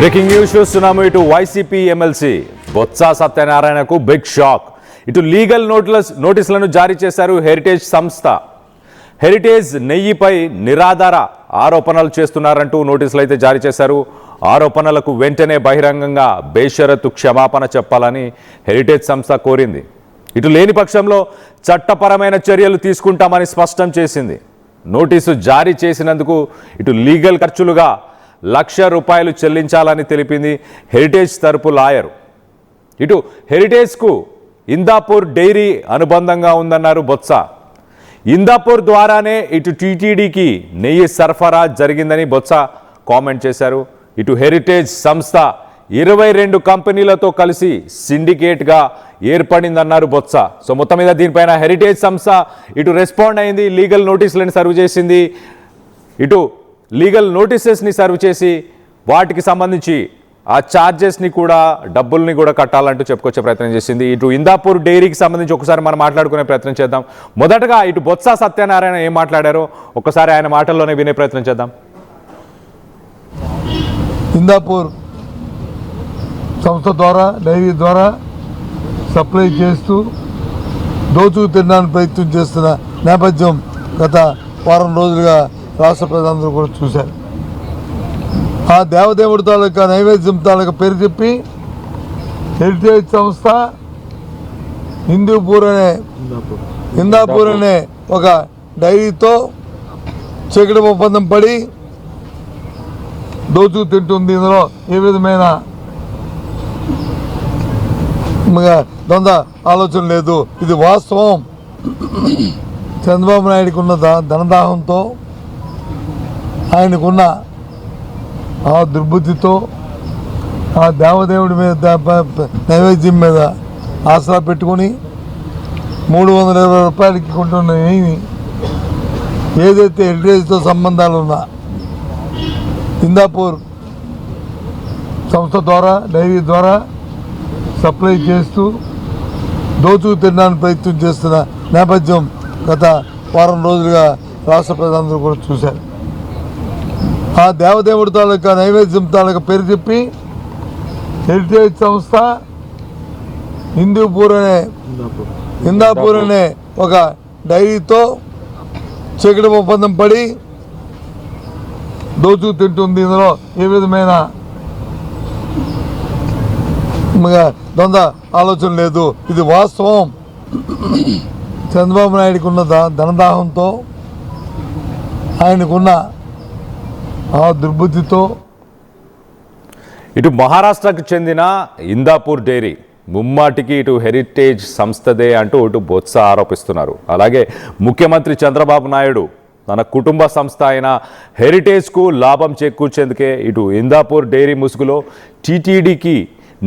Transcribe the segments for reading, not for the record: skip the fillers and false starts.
Breaking news చూస్తున్నాము. ఇటు YCP MLC Botsa సత్యనారాయణకు బిగ్ షాక్. ఇటు లీగల్ నోటీసులను జారీ చేశారు హెరిటేజ్ సంస్థ. హెరిటేజ్ నెయ్యిపై నిరాధార ఆరోపణలు చేస్తున్నారంటూ నోటీసులు అయితే జారీ చేశారు. ఆరోపణలకు వెంటనే బహిరంగంగా బేషరతు క్షమాపణ చెప్పాలని హెరిటేజ్ సంస్థ కోరింది. ఇటు లేని పక్షంలో చట్టపరమైన చర్యలు తీసుకుంటామని స్పష్టం చేసింది. నోటీసు జారీ చేసినందుకు ఇటు లీగల్ ఖర్చులుగా ₹1,00,000 చెల్లించాలని తెలిపింది హెరిటేజ్ తరపు లాయరు. ఇటు హెరిటేజ్కు ఇందాపూర్ డైరీ అనుబంధంగా ఉందన్నారు బొత్స. ఇందాపూర్ ద్వారానే ఇటు టీటీడీకి నెయ్యి సరఫరా జరిగిందని బొత్స కామెంట్ చేశారు. ఇటు హెరిటేజ్ సంస్థ 22 కంపెనీలతో కలిసి సిండికేట్గా ఏర్పడిందన్నారు బొత్స. సో మొత్తం మీద దీనిపైన హెరిటేజ్ సంస్థ ఇటు రెస్పాండ్ అయింది, లీగల్ నోటీసులను సర్వ్ చేసింది. ఇటు లీగల్ నోటీసెస్ని సర్వ్ చేసి వాటికి సంబంధించి ఆ ఛార్జెస్ని కూడా డబ్బుల్ని కూడా కట్టాలంటూ చెప్పుకొచ్చే ప్రయత్నం చేసింది. ఇటు ఇందాపూర్ డైరీకి సంబంధించి ఒకసారి మనం మాట్లాడుకునే ప్రయత్నం చేద్దాం. మొదటగా ఇటు బొత్స సత్యనారాయణ ఏం మాట్లాడారో ఒకసారి ఆయన మాటల్లోనే వినే ప్రయత్నం చేద్దాం. ఇందాపూర్ సంస్థ ద్వారా డైరీ ద్వారా సప్లై చేస్తూ దోచుకు తినడానికి ప్రయత్నం చేస్తున్న నేపథ్యం గత వారం రోజులుగా రాష్ట్ర ప్రజలందరూ కూడా చూశారు. ఆ దేవదేవుడి తాలూకా నైవేద్యం తాలూకా పేరు చెప్పి హెరిటేజ్ సంస్థ ఇందాపూర్ అనే ఒక డైరీతో చీకటి ఒప్పందం పడి దోచుకు తింటుంది. ఇందులో ఏ విధమైన దొంగ ఆలోచన లేదు. ఇది వాస్తవం. చంద్రబాబు నాయుడుకి ఉన్న ధనదాహంతో, ఆయనకున్న ఆ దుర్బుద్ధితో, ఆ దేవదేవుడి మీద నైవేద్యం మీద ఆసరా పెట్టుకొని ₹320 కొంటున్న నెయ్యిని ఏదైతే హెరిటేజ్తో సంబంధాలు ఉన్నా ఇందాపూర్ సంస్థ ద్వారా డైరీ ద్వారా సప్లై చేస్తూ దోచుకు తినడానికి ప్రయత్నం చేస్తున్న నేపథ్యం గత వారం రోజులుగా రాష్ట్ర ప్రజలందరూ కూడా చూశారు. ఆ దేవదేవుడి తాలూకా నైవేద్యం తాలూకా పేరు చెప్పి హెరిటేజ్ సంస్థ ఇందాపూర్ అనే ఒక డైరీతో చీకటి ఒప్పందం పడి దోచుకు తింటుంది. ఇందులో ఏ విధమైన దొంగ ఆలోచన లేదు. ఇది వాస్తవం. చంద్రబాబు నాయుడుకి ఉన్న ధనదాహంతో, ఆయనకున్న ఆ దుర్బుద్ధితో. ఇటు మహారాష్ట్రకు చెందిన ఇందాపూర్ డైరీ ముమ్మాటికి ఇటు హెరిటేజ్ సంస్థదే అంటూ ఇటు బొత్స ఆరోపిస్తున్నారు. అలాగే ముఖ్యమంత్రి చంద్రబాబు నాయుడు తన కుటుంబ సంస్థ అయిన హెరిటేజ్కు లాభం చేకూర్చేందుకే ఇటు ఇందాపూర్ డైరీ ముసుగులో టీటీడీకి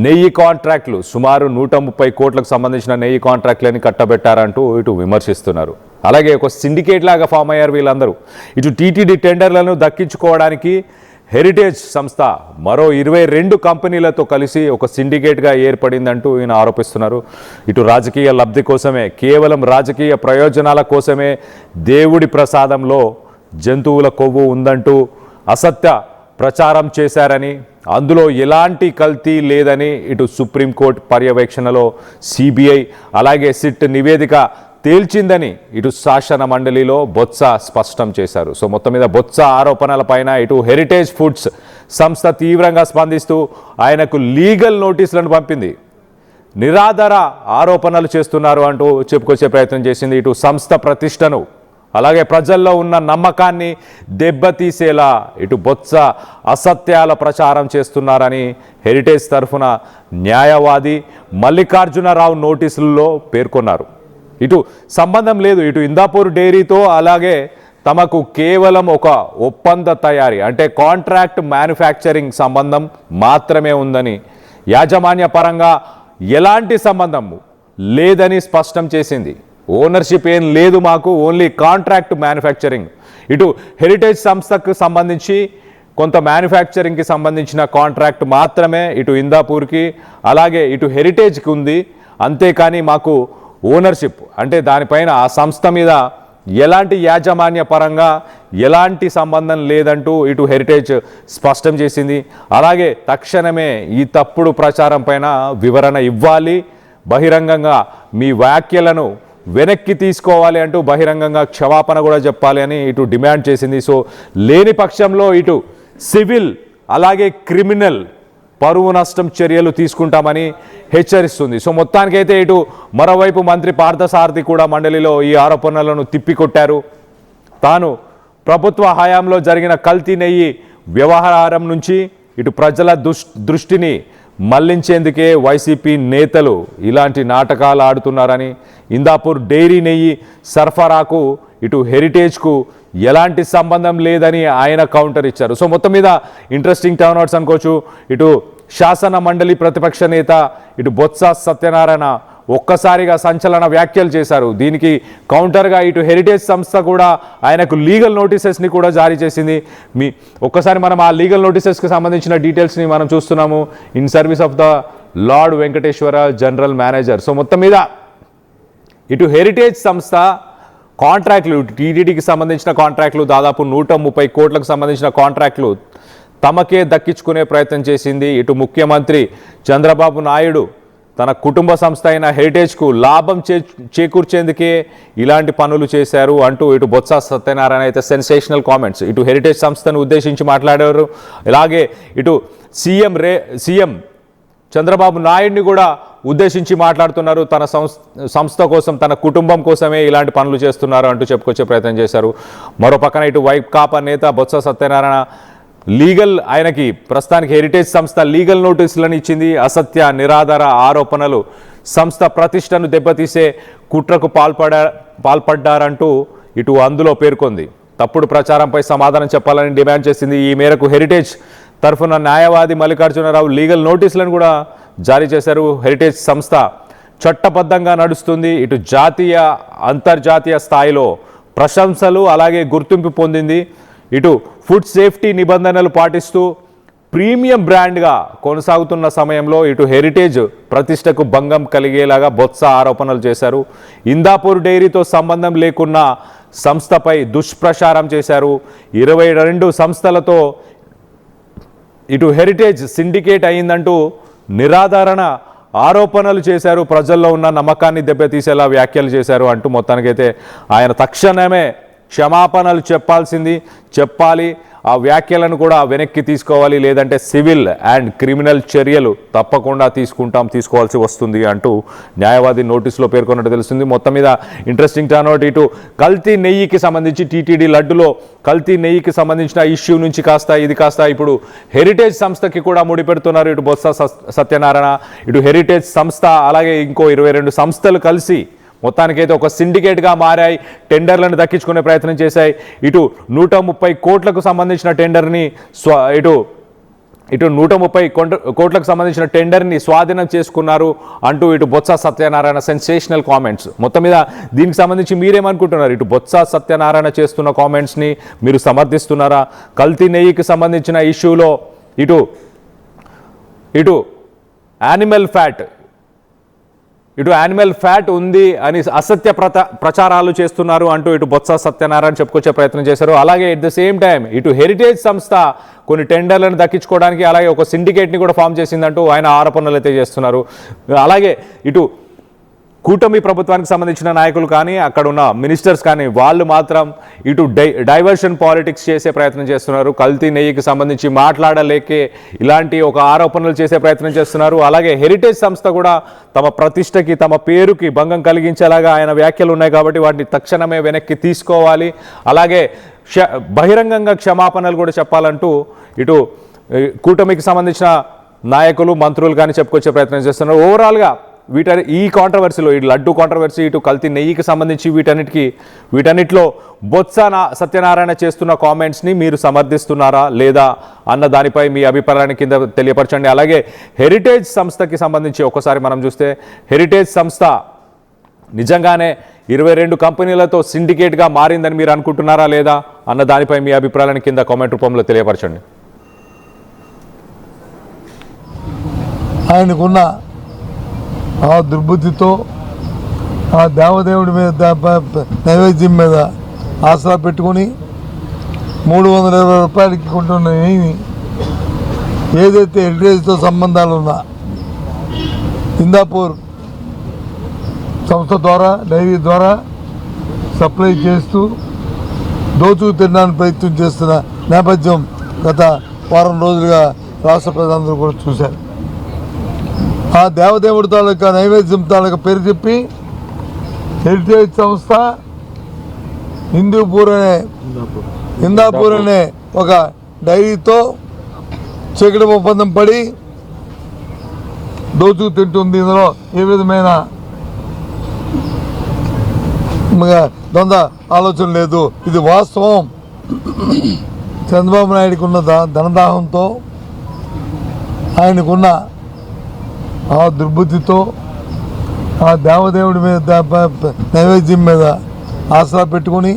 నెయ్యి కాంట్రాక్టులు సుమారు 130 కోట్లకు సంబంధించిన నెయ్యి కాంట్రాక్టులని కట్టబెట్టారంటూ ఇటు విమర్శిస్తున్నారు. అలాగే ఒక సిండికేట్ లాగా ఫామ్ అయ్యారు వీళ్ళందరూ. ఇటు టీటీడీ టెండర్లను దక్కించుకోవడానికి హెరిటేజ్ సంస్థ మరో 22 కంపెనీలతో కలిసి ఒక సిండికేట్గా ఏర్పడిందంటూ ఈయన ఆరోపిస్తున్నారు. ఇటు రాజకీయ లబ్ధి కోసమే, కేవలం రాజకీయ ప్రయోజనాల కోసమే దేవుడి ప్రసాదంలో జంతువుల కొవ్వు ఉందంటూ అసత్య ప్రచారం చేశారని, అందులో ఎలాంటి కల్తీ లేదని ఇటు సుప్రీంకోర్టు పర్యవేక్షణలో సిబిఐ అలాగే సిట్ నివేదిక తేల్చిందని ఇటు శాసన మండలిలో బొత్స స్పష్టం చేశారు. సో మొత్తం మీద బొత్స ఆరోపణలపైన ఇటు హెరిటేజ్ ఫుడ్స్ సంస్థ తీవ్రంగా స్పందిస్తూ ఆయనకు లీగల్ నోటీసులను పంపింది. నిరాధార ఆరోపణలు చేస్తున్నారు అంటూ చెప్పుకొచ్చే ప్రయత్నం చేసింది. ఇటు సంస్థ ప్రతిష్టను అలాగే ప్రజల్లో ఉన్న నమ్మకాన్ని దెబ్బతీసేలా ఇటు బొత్స అసత్యాల ప్రచారం చేస్తున్నారని హెరిటేజ్ తరఫున న్యాయవాది మల్లికార్జునరావు నోటీసుల్లో పేర్కొన్నారు. ఇటు సంబంధం లేదు, ఇటు ఇందాపూర్ డైరీతో అలాగే తమకు కేవలం ఒక ఒప్పంద తయారీ అంటే కాంట్రాక్ట్ మ్యానుఫ్యాక్చరింగ్ సంబంధం మాత్రమే ఉందని, యాజమాన్య పరంగా ఎలాంటి సంబంధం లేదని స్పష్టం చేసింది. ఓనర్షిప్ ఏం లేదు మాకు, ఓన్లీ కాంట్రాక్ట్ మ్యానుఫ్యాక్చరింగ్. ఇటు హెరిటేజ్ సంస్థకు సంబంధించి కొంత మ్యానుఫ్యాక్చరింగ్కి సంబంధించిన కాంట్రాక్ట్ మాత్రమే ఇటు ఇందాపూర్కి అలాగే ఇటు హెరిటేజ్కి ఉంది. అంతేకాని మాకు ఓనర్షిప్ అంటే దానిపైన ఆ సంస్థ మీద ఎలాంటి యాజమాన్య పరంగా ఎలాంటి సంబంధం లేదంటూ ఇటు హెరిటేజ్ స్పష్టం చేసింది. అలాగే తక్షణమే ఈ తప్పుడు ప్రచారం పైన వివరణ ఇవ్వాలి, బహిరంగంగా మీ వ్యాఖ్యలను వెనక్కి తీసుకోవాలి అంటూ బహిరంగంగా క్షమాపణ కూడా చెప్పాలి అని ఇటు డిమాండ్ చేసింది. సో లేని పక్షంలో ఇటు సివిల్ అలాగే క్రిమినల్ పరువు నష్టం చర్యలు తీసుకుంటామని హెచ్చరిస్తుంది. సో మొత్తానికైతే ఇటు మరోవైపు మంత్రి పార్థసారథి కూడా మండలిలో ఈ ఆరోపణలను తిప్పికొట్టారు. తాను ప్రభుత్వ హయాంలో జరిగిన కల్తీ నెయ్యి వ్యవహారం నుంచి ఇటు ప్రజల దృష్టిని మళ్లించేందుకే వైసీపీ నేతలు ఇలాంటి నాటకాలు ఆడుతున్నారని, ఇందాపూర్ డైరీ నెయ్యి సరఫరాకు ఇటు హెరిటేజ్కు ఎలాంటి సంబంధం లేదని ఆయన కౌంటర్ ఇచ్చారు. సో మొత్తం మీద ఇంట్రెస్టింగ్ టర్న్అవుట్స్ అనుకోవచ్చు. ఇటు శాసన మండలి ప్రతిపక్ష నేత ఇటు బొత్స సత్యనారాయణ ఒక్కసారిగా సంచలన వ్యాఖ్యలు చేశారు. దీనికి కౌంటర్గా ఇటు హెరిటేజ్ సంస్థ కూడా ఆయనకు లీగల్ నోటీసెస్ని కూడా జారీ చేసింది. ఒక్కసారి మనం ఆ లీగల్ నోటీసెస్కి సంబంధించిన డీటెయిల్స్ని మనం చూస్తున్నాము. In service of the lord Venkateswara general manager. So మొత్తం మీద ఇటు హెరిటేజ్ సంస్థ కాంట్రాక్ట్లు, టీటీడీకి సంబంధించిన కాంట్రాక్ట్లు దాదాపు 130 కోట్లకు సంబంధించిన కాంట్రాక్ట్లు తమకే దక్కించుకునే ప్రయత్నం చేసింది. ఇటు ముఖ్యమంత్రి చంద్రబాబు నాయుడు తన కుటుంబ సంస్థ అయిన హెరిటేజ్కు లాభం చేకూర్చేందుకే ఇలాంటి పనులు చేశారు అంటూ ఇటు బొత్స సత్యనారాయణ అయితే సెన్సేషనల్ కామెంట్స్ ఇటు హెరిటేజ్ సంస్థను ఉద్దేశించి మాట్లాడారు. ఇలాగే ఇటు సీఎం చంద్రబాబు నాయుడిని కూడా ఉద్దేశించి మాట్లాడుతున్నారు. తన సంస్థ కోసం, తన కుటుంబం కోసమే ఇలాంటి పనులు చేస్తున్నారు అంటూ చెప్పుకొచ్చే ప్రయత్నం చేశారు. మరో పక్కన ఇటు వైకాపా నేత బొత్స సత్యనారాయణ ఆయనకి ప్రస్తుతానికి హెరిటేజ్ సంస్థ లీగల్ నోటీసులను ఇచ్చింది. అసత్య నిరాధార ఆరోపణలు సంస్థ ప్రతిష్టను దెబ్బతీసే కుట్రకు పాల్పడ్డారంటూ ఇటు అందులో పేర్కొంది. తప్పుడు ప్రచారంపై సమాధానం చెప్పాలని డిమాండ్ చేసింది. ఈ మేరకు హెరిటేజ్ తరఫున న్యాయవాది మల్లికార్జునరావు లీగల్ నోటీసులను కూడా జారీ చేశారు. హెరిటేజ్ సంస్థ చట్టబద్ధంగా నడుస్తుంది. ఇటు జాతీయ అంతర్జాతీయ స్థాయిలో ప్రశంసలు అలాగే గుర్తింపు పొందింది. ఇటు ఫుడ్ సేఫ్టీ నిబంధనలు పాటిస్తూ ప్రీమియం బ్రాండ్గా కొనసాగుతున్న సమయంలో ఇటు హెరిటేజ్ ప్రతిష్టకు భంగం కలిగేలాగా బొత్స ఆరోపణలు చేశారు. ఇందాపూర్ డైరీతో సంబంధం లేకున్న సంస్థపై దుష్ప్రచారం చేశారు. 22 సంస్థలతో ఇటు హెరిటేజ్ సిండికేట్ అయిందంటూ నిరాధారణ ఆరోపణలు చేశారు. ప్రజల్లో ఉన్న నమ్మకాన్ని దెబ్బతీసేలా వ్యాఖ్యలు చేశారు అంటూ మొత్తానికైతే ఆయన తక్షణమే క్షమాపణలు చెప్పాలి. ఆ వ్యాఖ్యలను కూడా వెనక్కి తీసుకోవాలి, లేదంటే సివిల్ అండ్ క్రిమినల్ చర్యలు తప్పకుండా తీసుకోవాల్సి వస్తుంది అంటూ న్యాయవాది నోటీసులో పేర్కొన్నట్టు తెలుస్తుంది. మొత్తం మీద ఇంట్రెస్టింగ్ టర్న్అవుట్. ఇటు కల్తీ నెయ్యికి సంబంధించి టీటీడీ లడ్డులో కల్తీ నెయ్యికి సంబంధించిన ఇష్యూ నుంచి ఇది కాస్త ఇప్పుడు హెరిటేజ్ సంస్థకి కూడా ముడిపెడుతున్నారు ఇటు బొత్స సత్యనారాయణ. ఇటు హెరిటేజ్ సంస్థ అలాగే ఇంకో 22 సంస్థలు కలిసి మొత్తానికైతే ఒక సిండికేట్గా మారాయి. టెండర్లను దక్కించుకునే ప్రయత్నం చేశాయి. ఇటు 130 కోట్లకు సంబంధించిన టెండర్ని ఇటు 130 కోట్లకు సంబంధించిన టెండర్ని స్వాధీనం చేసుకున్నారు అంటూ ఇటు బొత్స సత్యనారాయణ సెన్సేషనల్ కామెంట్స్. మొత్తం మీద దీనికి సంబంధించి మీరేమనుకుంటున్నారు? ఇటు బొత్స సత్యనారాయణ చేస్తున్న కామెంట్స్ని మీరు సమర్థిస్తున్నారా? కల్తీ నెయ్యికి సంబంధించిన ఇష్యూలో ఇటు యానిమల్ ఫ్యాట్ ఉంది అని అసత్య ప్రచారాలు చేస్తున్నారు అంటూ ఇటు బొత్స సత్యనారాయణ చెప్పుకొచ్చే ప్రయత్నం చేశారు. అలాగే ఎట్ ద సేమ్ టైం ఇటు హెరిటేజ్ సంస్థ కొన్ని టెండర్లను దక్కించుకోవడానికి అలాగే ఒక సిండికేట్ని కూడా ఫామ్ చేసిందంటూ ఆయన ఆరోపణలు అయితే చేస్తున్నారు. అలాగే ఇటు కూటమి ప్రభుత్వానికి సంబంధించిన నాయకులు కానీ అక్కడ ఉన్న మినిస్టర్స్ కానీ వాళ్ళు మాత్రం ఇటు డైవర్షన్ పాలిటిక్స్ చేసే ప్రయత్నం చేస్తున్నారు. కల్తీ నెయ్యికి సంబంధించి మాట్లాడలేకే ఇలాంటి ఒక ఆరోపణలు చేసే ప్రయత్నం చేస్తున్నారు. అలాగే హెరిటేజ్ సంస్థ కూడా తమ ప్రతిష్టకి తమ పేరుకి భంగం కలిగించేలాగా ఆయన వ్యాఖ్యలు ఉన్నాయి కాబట్టి వాటిని తక్షణమే వెనక్కి తీసుకోవాలి. అలాగే బహిరంగంగా క్షమాపణలు కూడా చెప్పాలంటూ ఇటు కూటమికి సంబంధించిన నాయకులు మంత్రులు కానీ చెప్పుకొచ్చే ప్రయత్నం చేస్తున్నారు. ఓవరాల్గా ఈ కాంట్రవర్సీలో ఇటు లడ్డు కాంట్రవర్సీ ఇటు కల్తీ నెయ్యికి సంబంధించి వీటన్నిటిలో బొత్స సత్యనారాయణ చేస్తున్న కామెంట్స్ని మీరు సమర్థిస్తున్నారా లేదా అన్న దానిపై మీ అభిప్రాయాన్ని కింద తెలియపరచండి. అలాగే హెరిటేజ్ సంస్థకి సంబంధించి ఒకసారి మనం చూస్తే హెరిటేజ్ సంస్థ నిజంగానే 22 కంపెనీలతో సిండికేట్గా మారిందని మీరు అనుకుంటున్నారా లేదా అన్న దానిపై మీ అభిప్రాయాన్ని కింద కామెంట్ రూపంలో తెలియపరచండి. ఆయనకున్న ఆ దుర్బుద్ధితో ఆ దేవదేవుడి మీద నైవేద్యం మీద ఆసరా పెట్టుకుని 320 రూపాయలకి కొంటున్న నెయ్యిని ఏదైతే హెరిటేజ్తో సంబంధాలు ఉన్నా ఇందాపూర్ సంస్థ ద్వారా డైరీ ద్వారా సప్లై చేస్తూ దోచుకు తినడానికి ప్రయత్నం చేస్తున్న నేపథ్యం గత వారం రోజులుగా రాష్ట్ర ప్రజలందరూ కూడా చూశారు. ఆ దేవదేవుడి తాలూకా నైవేద్యం తాలూకా పేరు చెప్పి హెరిటేజ్ సంస్థ ఇందాపూర్ అనే ఒక డైరీతో చీకటి ఒప్పందం పడి దోచుకు తింటుంది. ఇందులో ఏ విధమైన ద్వంద్వ ఆలోచన లేదు. ఇది వాస్తవం. చంద్రబాబు నాయుడుకి ఉన్న ధనదాహంతో, ఆయనకున్న ఆ దుర్బుద్ధితో, ఆ దేవదేవుడి మీద నైవేద్యం మీద ఆసరా పెట్టుకుని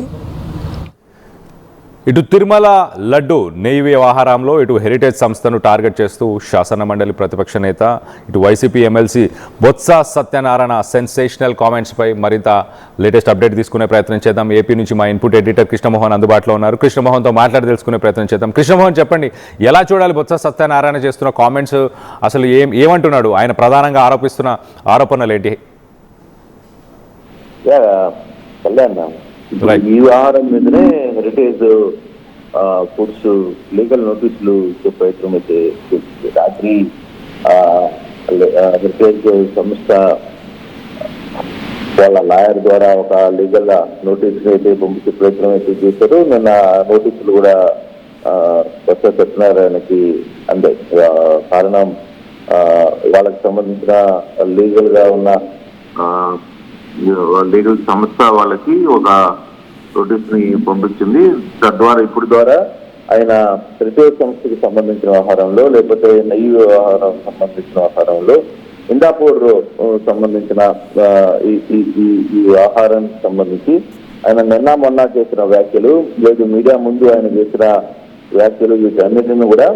ఇటు తిరుమల లడ్డు నెయ్యి వ్యవహారంలో ఇటు హెరిటేజ్ సంస్థను టార్గెట్ చేస్తూ శాసన మండలి ప్రతిపక్ష నేత ఇటు వైసీపీ ఎమ్మెల్సీ బొత్స సత్యనారాయణ సెన్సేషనల్ కామెంట్స్పై మరింత లేటెస్ట్ అప్డేట్ తీసుకునే ప్రయత్నం చేద్దాం. ఏపీ నుంచి మా ఇన్పుట్ ఎడిటర్ కృష్ణమోహన్ అందుబాటులో ఉన్నారు. కృష్ణమోహన్తో మాట్లాడి తెలుసుకునే ప్రయత్నం చేద్దాం. కృష్ణమోహన్, చెప్పండి, ఎలా చూడాలి బొత్స సత్యనారాయణ చేస్తున్న కామెంట్స్? అసలు ఏమంటున్నాడు? ఆయన ప్రధానంగా ఆరోపిస్తున్న ఆరోపణలు ఏంటి? ఈ వ్యవహారం మీదనే హెరిటేజ్ ఫుడ్స్ లీగల్ నోటీసులు ఇచ్చే ప్రయత్నం అయితే రాత్రి హెరిటేజ్ సంస్థ వాళ్ళ లాయర్ ద్వారా ఒక లీగల్ నోటీసులు అయితే పంపించే ప్రయత్నం అయితే చేశారు. నిన్న నోటీసులు కూడా బొత్స సత్యనారాయణకి అందే. కారణం వాళ్ళకి సంబంధించిన లీగల్ గా ఉన్న లీగల్ సంస్థ వాళ్ళకి ఒక నోటీస్ ని పంపించింది. తద్వారా ఇప్పుడు ద్వారా ఆయన హెరిటేజ్ సంస్థకి సంబంధించిన వ్యవహారంలో, లేకపోతే నెయ్యి వ్యవహారం సంబంధించిన వ్యవహారంలో, ఇందాపూర్ సంబంధించిన ఈ వ్యవహారానికి సంబంధించి ఆయన నిన్న మొన్న చేసిన వ్యాఖ్యలు, లేదు మీడియా ముందు ఆయన చేసిన వ్యాఖ్యలు, వీటన్నిటిని కూడా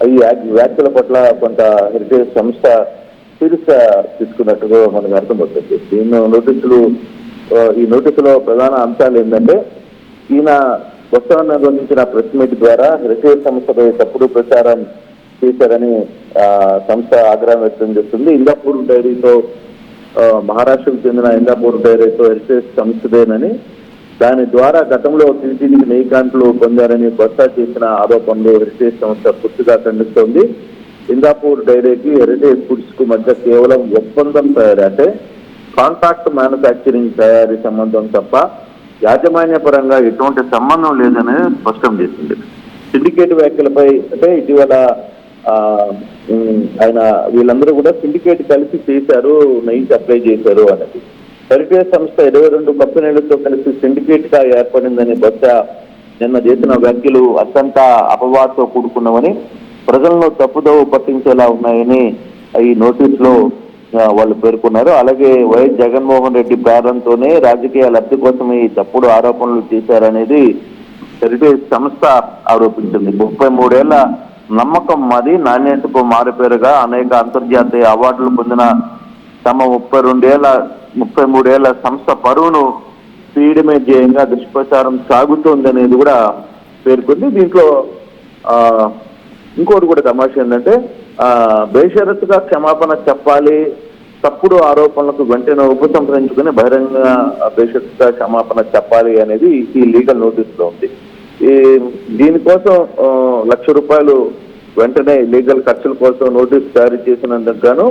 ఈ వ్యాఖ్యల పట్ల కొంత హెరిటేజ్ సంస్థ సీరియస్ గా తీసుకున్నట్టుగా మనకు అర్థమవుతుంది. ఈ నోటీసులో ప్రధాన అంశాలు ఏంటంటే, ఈయన బొత్స నిర్వహించిన ప్రెస్ మీట్ ద్వారా హెరిటేజ్ సంస్థపై తప్పుడు ప్రచారం చేశారని సంస్థ ఆగ్రహం వ్యక్తం చేస్తుంది. ఇందాపూర్ డైరీతో, మహారాష్ట్రకు చెందిన ఇందాపూర్ డైరీతో హెరిటేజ్ సంస్థదేనని, దాని ద్వారా గతంలో టీటీడీకి నెయ్యి కాంట్లు పొందారని బొత్స చేసిన ఆరోపణలు హెరిటేజ్ సంస్థ పూర్తిగా ఖండిస్తోంది. ఇందాపూర్ డైరీకి హెరిటేజ్ ఫుడ్స్ కు మధ్య కేవలం ఒప్పందం తయారీ, అంటే కాంట్రాక్ట్ మ్యానుఫ్యాక్చరింగ్ తయారీ సంబంధం తప్ప యాజమాన్య పరంగా ఎటువంటి సంబంధం లేదని స్పష్టం చేసింది. సిండికేట్ వ్యాఖ్యలపై అంటే ఇటీవల ఆయన వీళ్ళందరూ కూడా సిండికేట్ కలిసి చేశారు, నెయ్యి సప్లై చేశారు అనేది. హెరిటేజ్ సంస్థ 22 కంపెనీలతో కలిసి సిండికేట్ గా ఏర్పడిందని బొత్స నిన్న చేసిన వ్యాఖ్యలు అత్యంత అపవాదంతో కూడుకున్నవని, ప్రజలను తప్పుదోవ పట్టించేలా ఉన్నాయని ఈ నోటీసులో వాళ్ళు పేర్కొన్నారు. అలాగే వైఎస్ జగన్మోహన్ రెడ్డి ప్రారంభంతోనే రాజకీయ లబ్ధి కోసం ఈ తప్పుడు ఆరోపణలు చేశారనేది హెరిటేజ్ సంస్థ ఆరోపించింది. 33 ఏళ్ల నమ్మకం మాది, నాణ్యతకు మారుపేరుగా అనేక అంతర్జాతీయ అవార్డులు పొందిన తమ 33 ఏళ్ల సంస్థ పరువును తీయడమే ధ్యేయంగా దుష్ప్రచారం సాగుతోంది అనేది కూడా పేర్కొంది. దీంట్లో ఇంకోటి కూడా తమాషా ఏంటంటే, బేషరతుగా క్షమాపణ చెప్పాలి, తప్పుడు ఆరోపణలకు వెంటనే ఉపసంహరించుకుని బహిరంగ బేషరతుగా క్షమాపణ చెప్పాలి అనేది ఈ లీగల్ నోటీసులో ఉంది. దీనికోసం ₹1,00,000 వెంటనే లీగల్ ఖర్చుల కోసం నోటీసు జారీ చేసినందుకు గాను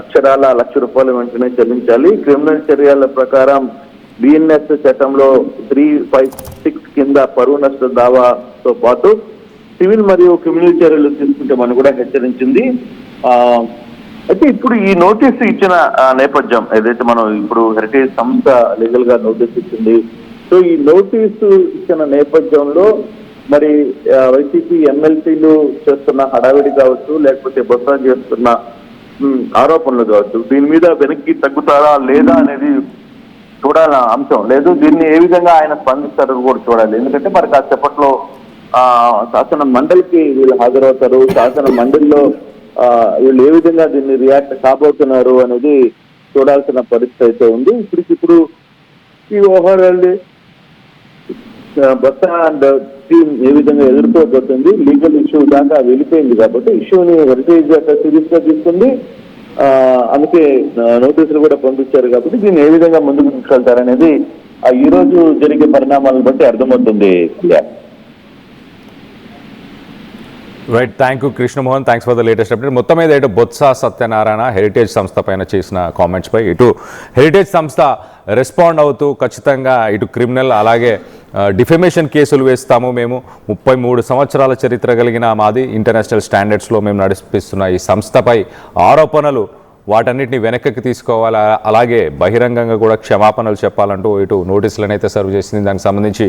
అక్షరాల ₹1,00,000 వెంటనే చెల్లించాలి. క్రిమినల్ చర్యల ప్రకారం బిఎన్ఎస్ చట్టంలో 356 కింద పరువు నష్ట దావాతో పాటు సివిల్ మరియు క్రిమినల్ చర్యలు తీసుకుంటామని కూడా హెచ్చరించింది. అయితే ఇప్పుడు ఈ నోటీసు ఇచ్చిన నేపథ్యం ఏదైతే మనం ఇప్పుడు హెరిటేజ్ సంస్థ లీగల్ గా నోటీసు ఇచ్చింది. సో ఈ నోటీసు ఇచ్చిన నేపథ్యంలో మరి వైసీపీ ఎమ్మెల్సీలు చేస్తున్న హడావిడి కావచ్చు, లేకపోతే బొత్స చేస్తున్న ఆరోపణలు కావచ్చు, దీని మీద వెనక్కి తగ్గుతారా లేదా అనేది చూడాల అంశం. లేదు, దీన్ని ఏ విధంగా ఆయన స్పందిస్తారో కూడా చూడాలి. ఎందుకంటే మరి కాసేపట్లో శాసన మండలికి వీళ్ళు హాజరవుతారు. శాసన మండలిలో వీళ్ళు ఏ విధంగా దీన్ని రియాక్ట్ కాబోతున్నారు అనేది చూడాల్సిన పరిస్థితి అయితే ఉంది. ఇప్పటికిప్పుడు ఈ వ్యవహారాన్ని బొత్స అండ్ టీమ్ ఏ విధంగా ఎదుర్కోబోతుంది, లీగల్ ఇష్యూ దాకా వెళ్ళిపోయింది కాబట్టి ఇష్యూని హెరిటేజ్ సీరియస్ గా తీసుకుంది. అందుకే నోటీసులు కూడా పంపించారు కాబట్టి దీన్ని ఏ విధంగా ముందుకు తీసుకెళ్తారనేది ఈ రోజు జరిగే పరిణామాలను బట్టి అర్థమవుతుంది. Right, thank you Krishnamohan, thanks for the latest update. మొత్తం మీద ఇటు బొత్స సత్యనారాయణ హెరిటేజ్ సంస్థ పైన చేసిన కామెంట్స్పై ఇటు హెరిటేజ్ సంస్థ రెస్పాండ్ అవుతూ ఖచ్చితంగా ఇటు క్రిమినల్ అలాగే డిఫెమేషన్ కేసులు వేస్తాము, మేము 33 సంవత్సరాల చరిత్ర కలిగిన మాది, ఇంటర్నేషనల్ స్టాండర్డ్స్లో మేము నడిపిస్తున్న ఈ సంస్థపై ఆరోపణలు వాటన్నిటిని వెనక్కి తీసుకోవాలి, అలాగే బహిరంగంగా కూడా క్షమాపణలు చెప్పాలంటూ ఇటు నోటీసులను అయితే సర్వ్ చేసింది. దానికి సంబంధించి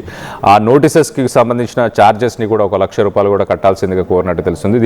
ఆ నోటీసెస్కి సంబంధించిన ఛార్జెస్ని కూడా 1 లక్ష రూపాయలు కూడా కట్టాల్సిందిగా కోరినట్టు తెలుస్తుంది.